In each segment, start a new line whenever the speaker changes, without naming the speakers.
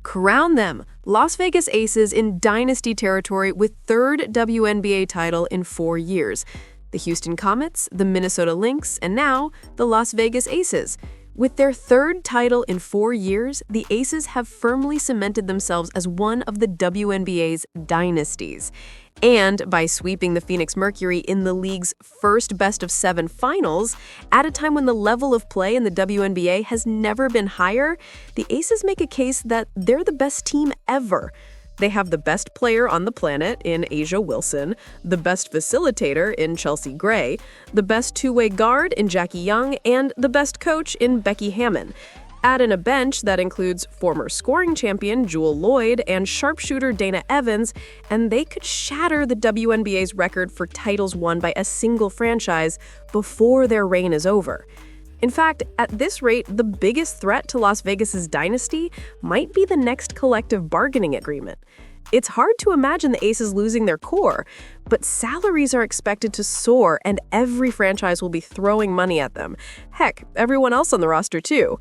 Crown them, Las Vegas Aces in dynasty territory with third WNBA title in 4 years. The Houston Comets, the Minnesota Lynx, and now the Las Vegas Aces. With their third title in 4 years, the Aces have firmly cemented themselves as one of the WNBA's dynasties. And by sweeping the Phoenix Mercury in the league's first best-of-7 finals, at a time when the level of play in the WNBA has never been higher, the Aces make a case that they're the best team ever. They have the best player on the planet in A'ja Wilson, the best facilitator in Chelsea Gray, the best two-way guard in Jackie Young, and the best coach in Becky Hammon. Add in a bench that includes former scoring champion Jewel Lloyd and sharpshooter Dana Evans, and they could shatter the WNBA's record for titles won by a single franchise before their reign is over. In fact, at this rate, the biggest threat to Las Vegas's dynasty might be the next collective bargaining agreement. It's hard to imagine the Aces losing their core, but salaries are expected to soar and every franchise will be throwing money at them. Heck, everyone else on the roster too.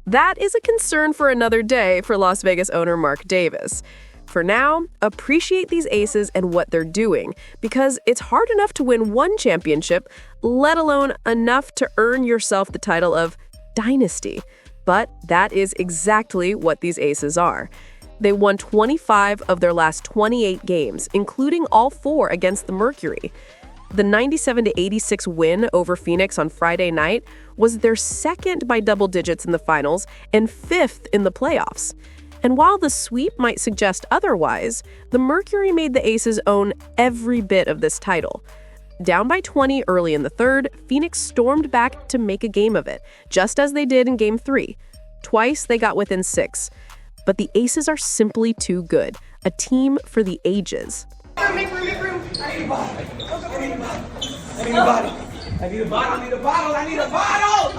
That is a concern for another day for Las Vegas owner Mark Davis. For now, appreciate these Aces and what they're doing, because it's hard enough to win one championship, let alone enough to earn yourself the title of Dynasty. But that is exactly what these Aces are. They won 25 of their last 28 games, including all 4 against the Mercury. The 97-86 win over Phoenix on Friday night was their second by double digits in the finals and 5th in the playoffs. And while the sweep might suggest otherwise, the Mercury made the Aces own every bit of this title. Down by 20 early in the third, Phoenix stormed back to make a game of it, just as they did in Game 3. Twice they got within 6. But the Aces are simply too good, a team for the ages.
Make room. I need a bottle.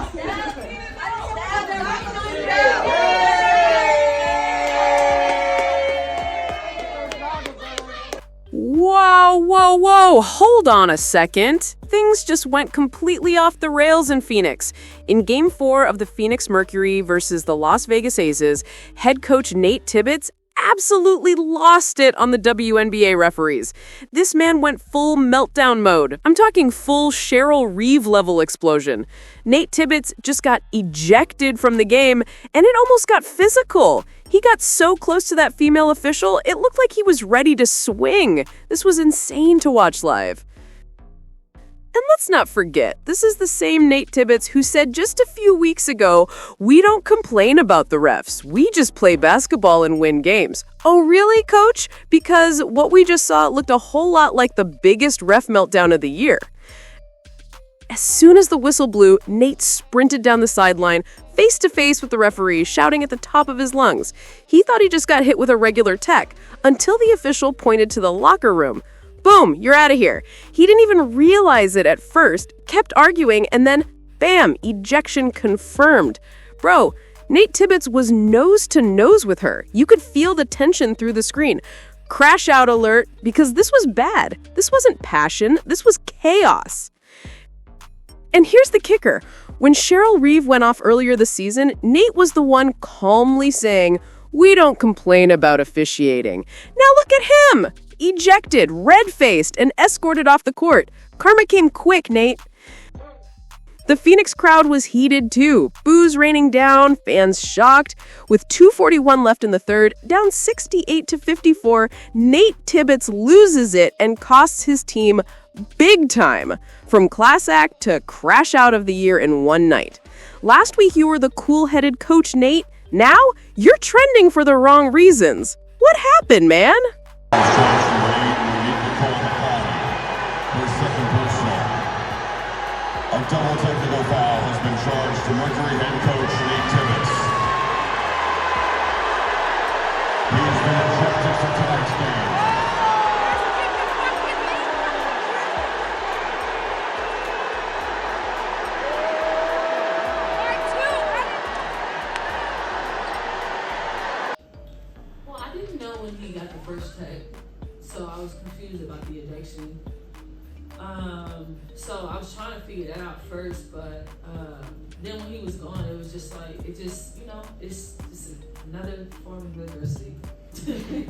Whoa, hold on a second. Things just went completely off the rails in Phoenix. In Game 4 of the Phoenix Mercury versus the Las Vegas Aces, head coach Nate Tibbetts absolutely lost it on the WNBA referees. This man went full meltdown mode. I'm talking full Cheryl Reeve level explosion. Nate Tibbetts just got ejected from the game, and it almost got physical. He got so close to that female official, it looked like he was ready to swing. This was insane to watch live. And let's not forget, this is the same Nate Tibbetts who said just a few weeks ago, "We don't complain about the refs. We just play basketball and win games." Oh, really, coach? Because what we just saw looked a whole lot like the biggest ref meltdown of the year. As soon as the whistle blew, Nate sprinted down the sideline, face to face with the referee, shouting at the top of his lungs. He thought he just got hit with a regular tech, until the official pointed to the locker room. Boom, you're out of here. He didn't even realize it at first, kept arguing, and then, bam, ejection confirmed. Bro, Nate Tibbetts was nose to nose with her. You could feel the tension through the screen. Crash out alert, because this was bad. This wasn't passion, this was chaos. And here's the kicker. When Cheryl Reeve went off earlier this season, Nate was the one calmly saying, "We don't complain about officiating." Now look at him! Ejected, red-faced, and escorted off the court. Karma came quick, Nate. The Phoenix crowd was heated too. Boos raining down, fans shocked. With 2:41 left in the third, down 68-54, Nate Tibbetts loses it and costs his team big time. From class act to crash out of the year in one night. Last week you were the cool-headed coach, Nate. Now you're trending for the wrong reasons. What happened, man?
A double technical foul has been charged to Mercury head coach Nate Tibbetts. He has been ejected from tonight's game.
Well, I didn't know when he got the first tech, so I was confused about the ejection. So I was trying to figure that out first, but then when he was gone, it was just like, it's another form of literacy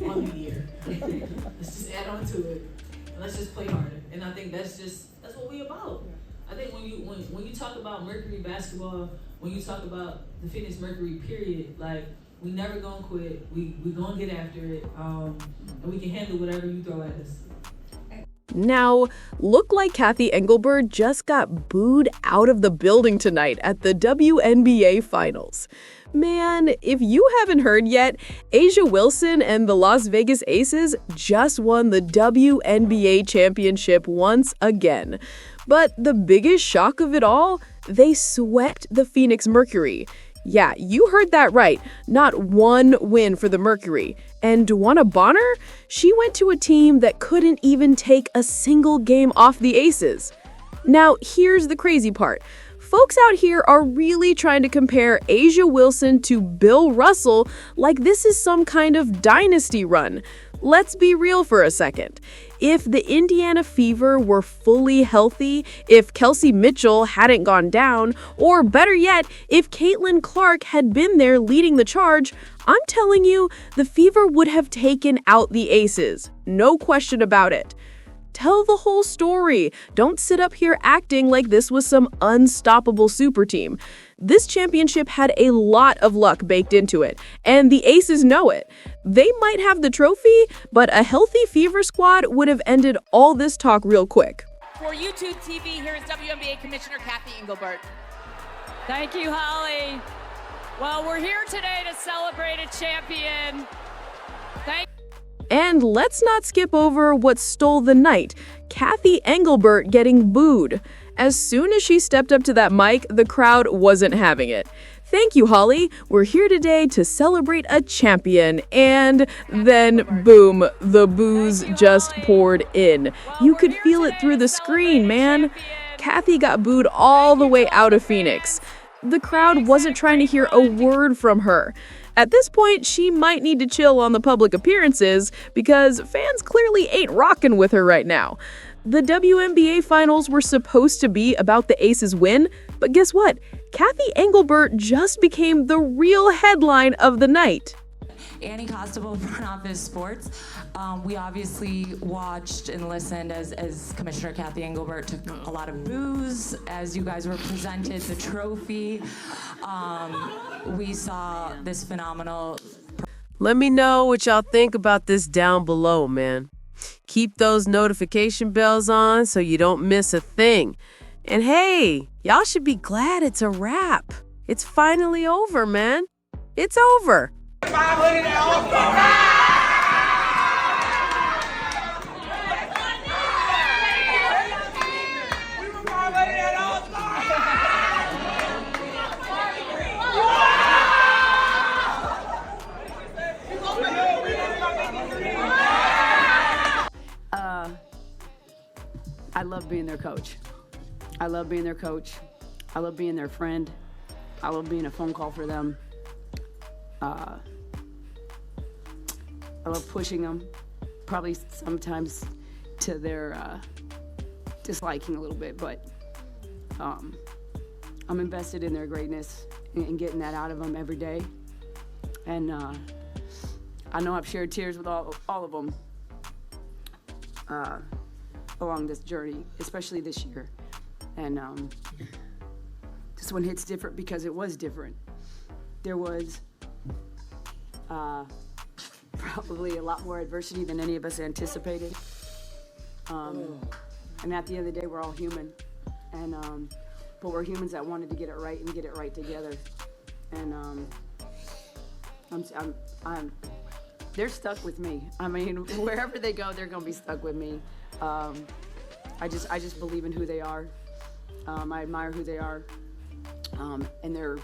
on the year. Let's just add on to it, and let's just play harder. And I think that's what we about. I think when you talk about Mercury basketball, when you talk about the Phoenix Mercury period, like, we never gonna quit. We gonna get after it, and we can handle whatever you throw at us.
Now, look like Cathy Engelbert just got booed out of the building tonight at the WNBA Finals. Man, if you haven't heard yet, A'ja Wilson and the Las Vegas Aces just won the WNBA championship once again. But the biggest shock of it all, they swept the Phoenix Mercury. Yeah, you heard that right. Not one win for the Mercury. And Duana Bonner, she went to a team that couldn't even take a single game off the Aces. Now, here's the crazy part. Folks out here are really trying to compare A'ja Wilson to Bill Russell like this is some kind of dynasty run. Let's be real for a second. If the Indiana Fever were fully healthy, if Kelsey Mitchell hadn't gone down, or better yet, if Caitlin Clark had been there leading the charge, I'm telling you, the Fever would have taken out the Aces. No question about it. Tell the whole story. Don't sit up here acting like this was some unstoppable super team. This championship had a lot of luck baked into it, and the Aces know it. They might have the trophy, but a healthy Fever squad would have ended all this talk real quick.
For YouTube TV, here is WNBA Commissioner Cathy Engelbert.
Thank you, Holly. Well, we're here today to celebrate a champion.
And let's not skip over what stole the night, Cathy Engelbert getting booed. As soon as she stepped up to that mic, the crowd wasn't having it. Thank you, Holly. We're here today to celebrate a champion. And then, boom, the boos just poured in. You could feel it through the screen, man. Cathy got booed all the way out of Phoenix. The crowd wasn't trying to hear a word from her. At this point, she might need to chill on the public appearances because fans clearly ain't rocking with her right now. The WNBA Finals were supposed to be about the Aces' win, but guess what? Cathy Engelbert just became the real headline of the night.
Annie Costable, Front Office Sports. We obviously watched and listened as Commissioner Cathy Engelbert took a lot of boos as you guys were presented the trophy. We saw this phenomenal.
Let me know what y'all think about this down below, man. Keep those notification bells on so you don't miss a thing. And hey, y'all should be glad it's a wrap. It's finally over, man. It's over.
500 at All-Star. We were 500 at All-Star.
I love being their coach. I love being their coach. I love being their friend. I love being a phone call for them. I love pushing them, probably sometimes to their disliking a little bit, but I'm invested in their greatness and getting that out of them every day. And I know I've shared tears with all of them along this journey, especially this year. And this one hits different because it was different. There was probably a lot more adversity than any of us anticipated. And at the end of the day, we're all human. And but we're humans that wanted to get it right and get it right together. And they're stuck with me. I mean, wherever they go, they're gonna be stuck with me. I just believe in who they are. I admire who they are. And they're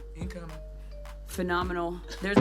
phenomenal. There's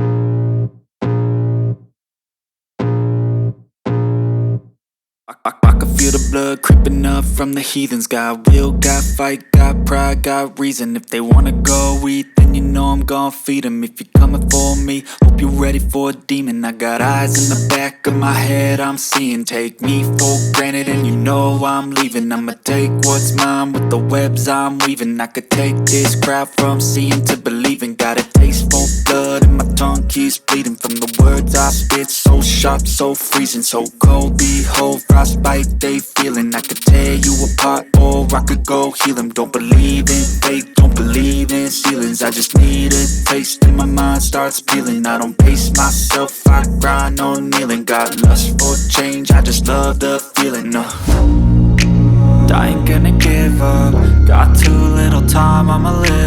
I can feel the blood creeping up from the heathens. Got will, got fight, got pride, got reason. If they wanna go eat, then you know I'm gon' feed them. If you're coming for me, hope you're ready for a demon. I got eyes in the back of my head, I'm seeing. Take me for granted and you know I'm leaving. I'ma take what's mine with the webs I'm weaving. I could take this crowd from seeing to believing. Got a taste for blood blood and my tongue keeps bleeding from the words I spit. So sharp, so freezing, so cold. Behold, frostbite they feeling. I could tear you apart or I could go heal them. Don't believe in fate, don't believe in ceilings. I just need a taste and my mind starts peeling. I don't pace myself, I grind on kneeling. Got lust for change, I just love the feeling. I ain't gonna give up. Got too little time, I'ma live